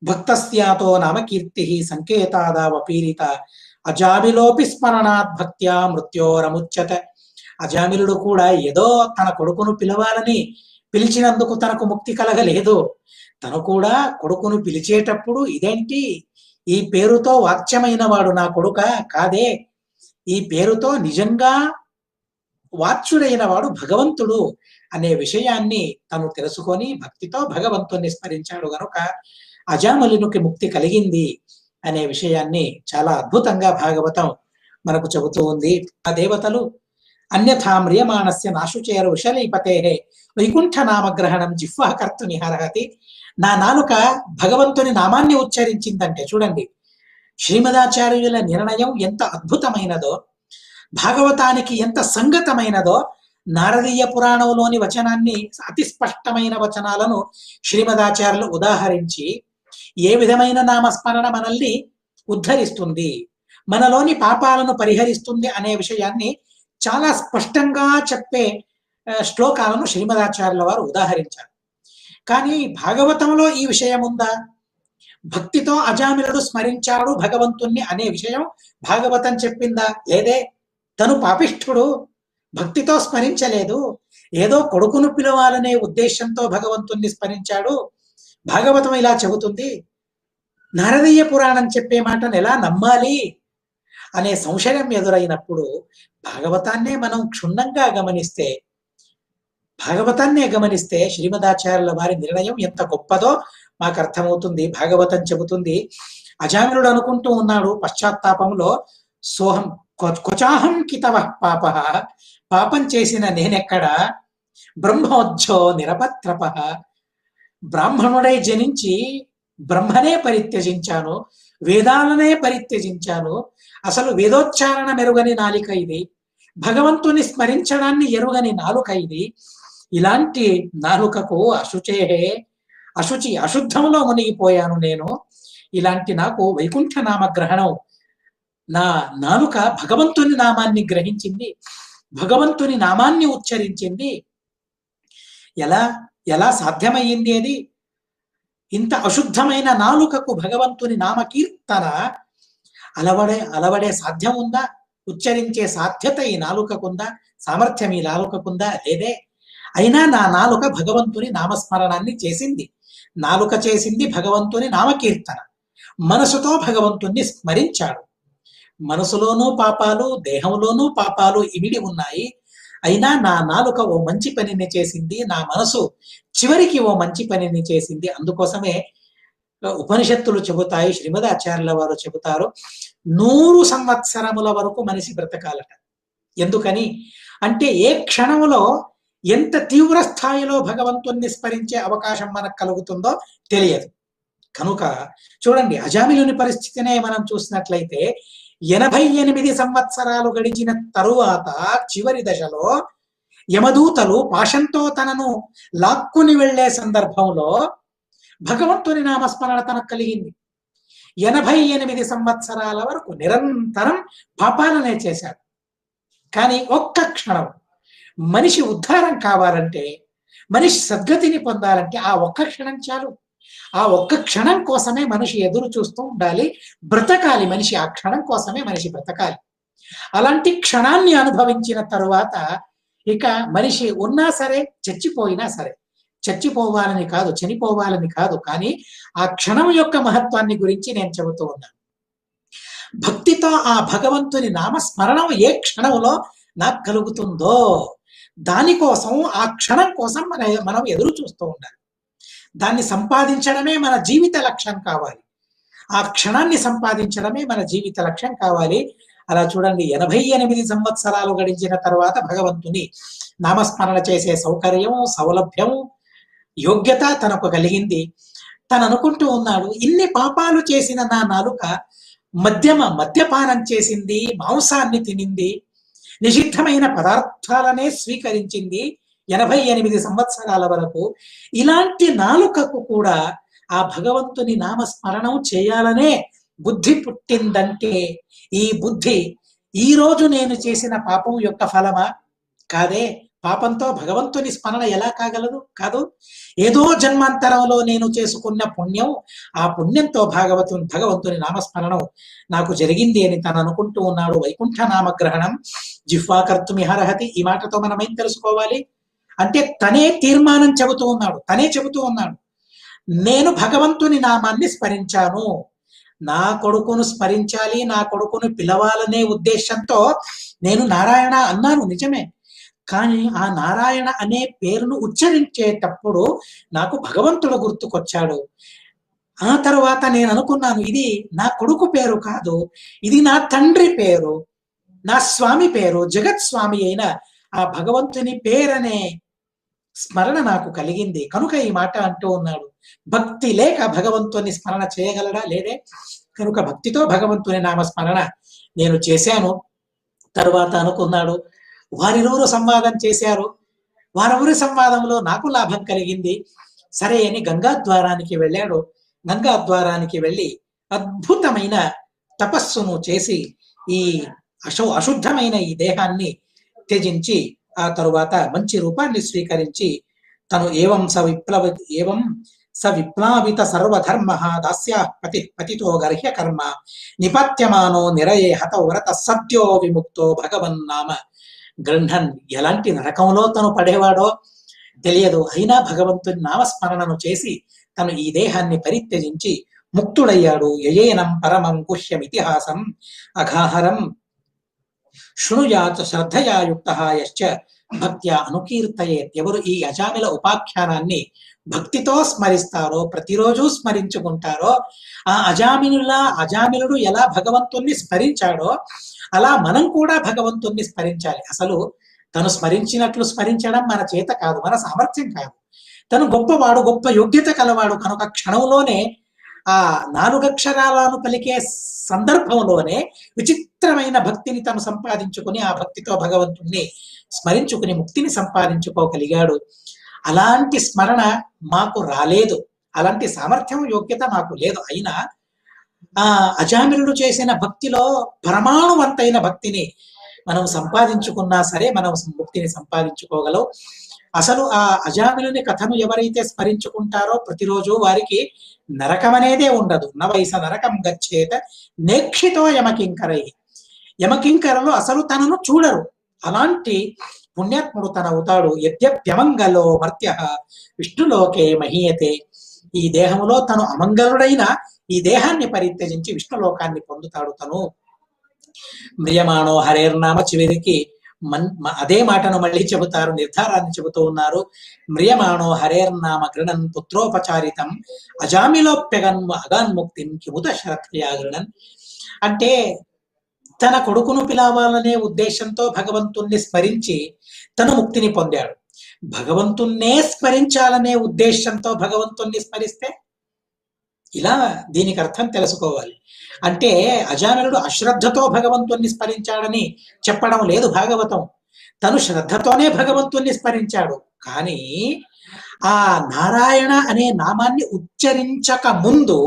భక్తస్యాతో నామ కీర్తి సంకేతాదావ పీరిత అజామిలోపి స్మరణాత్ భక్త్యా మృత్యోరముచ్యత. అజామిలుడు కూడా ఏదో తన కొడుకును పిలవాలని పిలిచినందుకు తనకు ముక్తి కలగలేదు. తను కూడా కొడుకును పిలిచేటప్పుడు ఇదేంటి, ఈ పేరుతో వాచ్యమైన వాడు నా కొడుక కాదే, ఈ పేరుతో నిజంగా వాచ్యుడైన వాడు భగవంతుడు అనే విషయాన్ని తను తెలుసుకొని భక్తితో భగవంతుణ్ణి స్మరించాడు గనుక అజామలునికి ముక్తి కలిగింది అనే విషయాన్ని చాలా అద్భుతంగా భాగవతం మనకు చెబుతూ ఉంది. ఆ దేవతలు అన్యథా మ్రియమాణస్య నాశుచేరు విషలీపతే వైకుంఠ నామగ్రహణం జిహ్వా కర్తునిహరహతి. నా నాలుక భగవంతుని నామాన్ని ఉచ్చరించిందంటే చూడండి, శ్రీమదాచార్యుల నిర్ణయం ఎంత అద్భుతమైనదో, భాగవతానికి ఎంత సంగతమైనదో. నారదీయ పురాణంలోని వచనాన్ని, అతి స్పష్టమైన వచనాలను శ్రీమదాచార్యులు ఉదాహరించి ఏ విధమైన నామస్మరణ మనల్ని ఉద్ధరిస్తుంది, మనలోని పాపాలను పరిహరిస్తుంది అనే విషయాన్ని చాలా స్పష్టంగా చెప్పే శ్లోకాలను శ్రీమదాచార్యుల వారు ఉదాహరించారు. కానీ భాగవతంలో ఈ విషయం ఉందా? భక్తితో అజామిలుడు స్మరించాడు భగవంతుణ్ణి అనే విషయం భాగవతం చెప్పిందా? లేదే. తను పాపిష్ఠుడు, భక్తితో స్మరించలేదు, ఏదో కొడుకును పిలవాలనే ఉద్దేశంతో భగవంతుణ్ణి స్మరించాడు. భాగవతం ఇలా చెబుతుంది, నారదీయ పురాణం చెప్పే మాటను ఎలా నమ్మాలి అనే సంశయం ఎదురైనప్పుడు భాగవతాన్నే మనం క్షుణ్ణంగా గమనిస్తే, శ్రీమదాచార్యుల వారి నిర్ణయం ఎంత గొప్పదో మాకు అర్థమవుతుంది. భాగవతం చెబుతుంది, అజామిలుడు అనుకుంటూ ఉన్నాడు పశ్చాత్తాపంలో, సోహం క్వచాహం కితవ పాప, పాపం చేసిన నేనెక్కడ, బ్రహ్మోజ్జో నిరపత్రప, బ్రాహ్మణుడై జనించి బ్రహ్మనే పరిత్యజించాను, వేదాలనే పరిత్యజించాను, అసలు వేదోచ్చారణ మెరుగని నాలిక ఇది, భగవంతుని స్మరించడాన్ని ఎరుగని నాలుక ఇది. ఇలాంటి నాలుకకు అశుద్ధంలో మునిగిపోయాను నేను. ఇలాంటి నాకు వైకుంఠ నామ గ్రహణం, నా నాలుక భగవంతుని నామాన్ని గ్రహించింది, భగవంతుని నామాన్ని ఉచ్చరించింది. ఎలా ఎలా సాధ్యమయ్యింది అది? ఇంత అశుద్ధమైన నాలుకకు భగవంతుని నామ కీర్తన అలవడే సాధ్యం ఉందా? ఉచ్చరించే సాధ్యత ఈ నాలుకకుందా? సామర్థ్యం ఈ నాలుకకుందా? లేదే. అయినా నా నాలుక భగవంతుని నామస్మరణాన్ని చేసింది, నాలుక చేసింది భగవంతుని నామకీర్తన, మనసుతో భగవంతుణ్ణి స్మరించాడు. మనసులోనూ పాపాలు, దేహంలోనూ పాపాలు ఇమిడి ఉన్నాయి. అయినా నా నాలుక ఓ మంచి పనిని చేసింది, నా మనసు చివరికి ఓ మంచి పనిని చేసింది. అందుకోసమే ఉపనిషత్తులు చెబుతాయి, శ్రీమదాచార్యుల వారు చెబుతారు, 100 సంవత్సరముల వరకు మనిషి బ్రతకాలట. ఎందుకని అంటే ఏ క్షణంలో ఎంత తీవ్ర స్థాయిలో భగవంతుణ్ణి స్మరించే అవకాశం మనకు కలుగుతుందో తెలియదు. కనుక చూడండి, అజామిలుని పరిస్థితినే మనం చూసినట్లయితే 88 సంవత్సరాలు గడిచిన తరువాత చివరి దశలో యమదూతలు పాశంతో తనను లాక్కుని వెళ్లే సందర్భంలో భగవంతుని నామస్మరణ తనకు కలిగింది. 88 సంవత్సరాల వరకు నిరంతరం పాపాలనే చేశాడు. కానీ ఒక్క క్షణం మనిషి ఉద్ధారం కావాలంటే, మనిషి సద్గతిని పొందాలంటే ఆ ఒక్క క్షణం చాలు. ఆ ఒక్క క్షణం కోసమే మనిషి ఎదురు చూస్తూ ఉండాలి, బ్రతకాలి. మనిషి ఆ క్షణం కోసమే మనిషి బ్రతకాలి. అలాంటి క్షణాన్ని అనుభవించిన తరువాత ఇక మనిషి ఉన్నా సరే, చచ్చిపోయినా సరే, చచ్చిపోవాలని కాదు, చనిపోవాలని కాదు, కానీ ఆ క్షణం యొక్క మహత్వాన్ని గురించి నేను చెబుతూ ఉన్నాను. భక్తితో ఆ భగవంతుని నామస్మరణం ఏ క్షణంలో నాకు కలుగుతుందో దానికోసం, ఆ క్షణం కోసం మనం ఎదురు చూస్తూ ఉండాలి. దాన్ని సంపాదించడమే మన జీవిత లక్ష్యం కావాలి. ఆ క్షణాన్ని సంపాదించడమే మన జీవిత లక్ష్యం కావాలి. అలా చూడండి, 88 సంవత్సరాలు గడిచిన తర్వాత భగవంతుని నామస్మరణ చేసే సౌకర్యం, సౌలభ్యం, యోగ్యత తనకు కలిగింది. తను అనుకుంటూ ఉన్నాడు, ఇన్ని పాపాలు చేసిన నా నాలుక మద్యపానం చేసింది, మాంసాన్ని తినింది, నిషిద్ధమైన పదార్థాలనే స్వీకరించింది 88 సంవత్సరాల వరకు. ఇలాంటి నాలుకకు కూడా ఆ భగవంతుని నామస్మరణం చేయాలనే బుద్ధి పుట్టిందంటే, ఈ బుద్ధి ఈ రోజు నేను చేసిన పాపం యొక్క ఫలమా? కాదే. పాపంతో భగవంతుని స్మరణ ఎలా కాగలదు? కాదు. ఏదో జన్మాంతరంలో నేను చేసుకున్న పుణ్యం, ఆ పుణ్యంతో భగవంతుని నామస్మరణం నాకు జరిగింది అని తను అనుకుంటూ ఉన్నాడు. వైకుంఠ నామగ్రహణం జిహ్వాకర్తుమిహరహతి. ఈ మాటతో మనం ఏం తెలుసుకోవాలి అంటే, తనే తీర్మానం చెబుతూ ఉన్నాడు నేను భగవంతుని నామాన్ని స్మరించాను, నా కొడుకును స్మరించాలి, నా కొడుకును పిలవాలనే ఉద్దేశంతో నేను నారాయణ అన్నాను, నిజమే. కానీ ఆ నారాయణ అనే పేరును ఉచ్చరించేటప్పుడు నాకు భగవంతుడు గుర్తుకొచ్చాడు. ఆ తర్వాత నేను అనుకున్నాను, ఇది నా కొడుకు పేరు కాదు, ఇది నా తండ్రి పేరు, నా స్వామి పేరు, జగత్ స్వామి అయిన ఆ భగవంతుని పేరనే స్మరణ నాకు కలిగింది. కనుక ఈ మాట అంటూ ఉన్నాడు. భక్తి లేక భగవంతుని స్మరణ చేయగలడా? లేదే. కనుక భక్తితో భగవంతుని నామస్మరణ నేను చేశాను. తరువాత అనుకున్నాడు, వారిరువురు సంవాదం చేశారు, వారెవరి సంవాదంలో నాకు లాభం కలిగింది. సరే అని గంగాద్వారానికి వెళ్ళాడు. గంగాద్వారానికి వెళ్ళి అద్భుతమైన తపస్సును చేసి ఈ అశుద్ధమైన ఈ దేహాన్ని త్యజించి ఆ తరువాత మంచి రూపాన్ని స్వీకరించి తను ఏవం స విప్లావిత సర్వధర్మ దాస్యా పతితో గర్హ్య కర్మ నిపత్యమానో నిరయే హత వ్రత సత్యో విముక్తో భగవన్నామ గృహన్. ఎలాంటి నరకంలో తను పడేవాడో తెలియదు, అయినా భగవంతుని నామస్మరణను చేసి తను ఈ దేహాన్ని పరిత్యజించి ముక్తుడయ్యాడు. యయేనం పరమం గుహ్యమితిహాసం అఘాహరం శృణుయాత్ శ్రద్ధయా యుక్తః యశ్చ భక్త్యా అనుకీర్తయేత్. ఎవరు ఈ అజామిల ఉపాఖ్యానాన్ని భక్తితో స్మరిస్తారో, ప్రతిరోజు స్మరించుకుంటారో, ఆ అజామిలుడు ఎలా భగవంతుణ్ణి స్మరించాడో అలా మనం కూడా భగవంతుణ్ణి స్మరించాలి. అసలు తను స్మరించినట్లు స్మరించడం మన చేత కాదు, మన సామర్థ్యం కాదు. తను గొప్పవాడు, గొప్ప యోగ్యత కలవాడు కనుక క్షణంలోనే ఆ 4 అక్షరాలను పలికే సందర్భంలోనే విచిత్రమైన భక్తిని తను సంపాదించుకుని ఆ భక్తితో భగవంతుణ్ణి స్మరించుకుని ముక్తిని సంపాదించుకోగలిగాడు. అలాంటి స్మరణ మాకు రాలేదు, అలాంటి సామర్థ్యం యోగ్యత మాకు లేదు. అయినా ఆ అజామిలుడు చేసిన భక్తిలో పరమాణువంతైన భక్తిని మనం సంపాదించుకున్నా సరే మనం ముక్తిని సంపాదించుకోగలం. అసలు ఆ అజామిలుని కథను ఎవరైతే స్మరించుకుంటారో ప్రతిరోజు వారికి నరకం అనేదే ఉండదు. నవైస నరకం గచ్చేత నేక్షితో యమకింకరై. యమకింకరలు అసలు తనను చూడరు. అలాంటి పుణ్యాత్ముడు తనవుతాడు. యద్యప్యమంగలో మర్త్య విష్ణులోకే మహీయతే. ఈ దేహములో తను అమంగళుడైన ఈ దేహాన్ని పరిత్యజించి విష్ణులోకాన్ని పొందుతాడు. తను మ్రియమాణో హరేర్నామ. చివరికి అదే మాటను మళ్ళీ చెబుతారు, నిర్ధారాన్ని చెబుతూ ఉన్నారు. మ్రియమాణో హరేర్నామ గృణన్ పుత్రోపచారితం అజామిలోప్యగన్ అగాన్ముక్తిం కిముత శరత్యా గృణన్. అంటే తన కొడుకును పిలవాలనే ఉద్దేశంతో భగవంతుణ్ణి స్మరించి తను ముక్తిని పొందాడు. భగవంతుణ్ణే స్మరించాలనే ఉద్దేశంతో భగవంతుణ్ణి స్మరిస్తే ఇలా దీనికి అర్థం తెలుసుకోవాలి. అంటే అజామిలుడు అశ్రద్ధతో భగవంతుణ్ణి స్మరించాడని చెప్పడం లేదు భాగవతం. తను శ్రద్ధతోనే భగవంతుణ్ణి స్మరించాడు. కానీ ఆ నారాయణ అనే నామాన్ని ఉచ్చరించక ముందు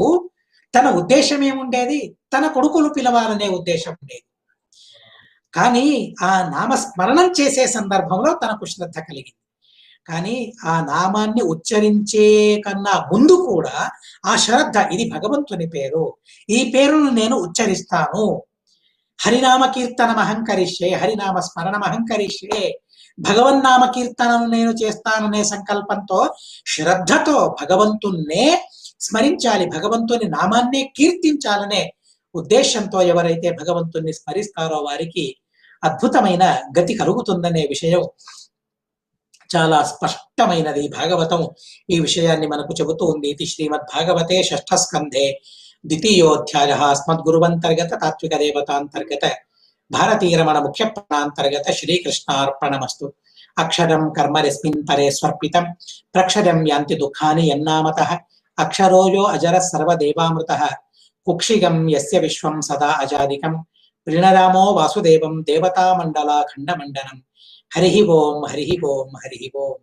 తన ఉద్దేశం ఏముండేది? తన కొడుకును పిలవాలనే ఉద్దేశం ఉండేది. కానీ ఆ నామస్మరణం చేసే సందర్భంలో తనకు శ్రద్ధ కలిగింది. కానీ ఆ నామాన్ని ఉచ్చరించే కన్నా ముందు కూడా ఆ శ్రద్ధ, ఇది భగవంతుని పేరు, ఈ పేరును నేను ఉచ్చరిస్తాను, హరినామ కీర్తనం అహంకరిష్యే, హరినామ స్మరణం అహంకరిష్యే, భగవన్నామ కీర్తనను నేను చేస్తాననే సంకల్పంతో శ్రద్ధతో భగవంతున్నే స్మరించాలి, భగవంతుని నామాన్నే కీర్తించాలనే ఉద్దేశంతో ఎవరైతే భగవంతుణ్ణి స్మరిస్తారో వారికి అద్భుతమైన గతి కలుగుతుందనే విషయం చాలా స్పష్టమైనది. భాగవతం ఈ విషయాన్ని మనకు చెబుతూ ఉంది. ఇది శ్రీమద్ భాగవతే షష్ఠ స్కంధే ద్వితీయోధ్యాయ అస్మద్గురువంతర్గత తాత్విక దేవతాంతర్గత భారతీరమణ ముఖ్య ప్రాణాంతర్గత శ్రీకృష్ణార్పణమస్తు. అక్షరం కర్మరస్మిన్ పరే స్వర్పితం ప్రక్షరం యాంతి దుఃఖాని యన్నామతః అక్షరోయో అజర సర్వదేవామృతః కుక్షిగం యస్య విశ్వం సదా అజాదికం ప్రణరామో వాసుదేవం దేవతామండలా ఖండమండనం. హరి ఓం హరి ఓం హరి ఓం.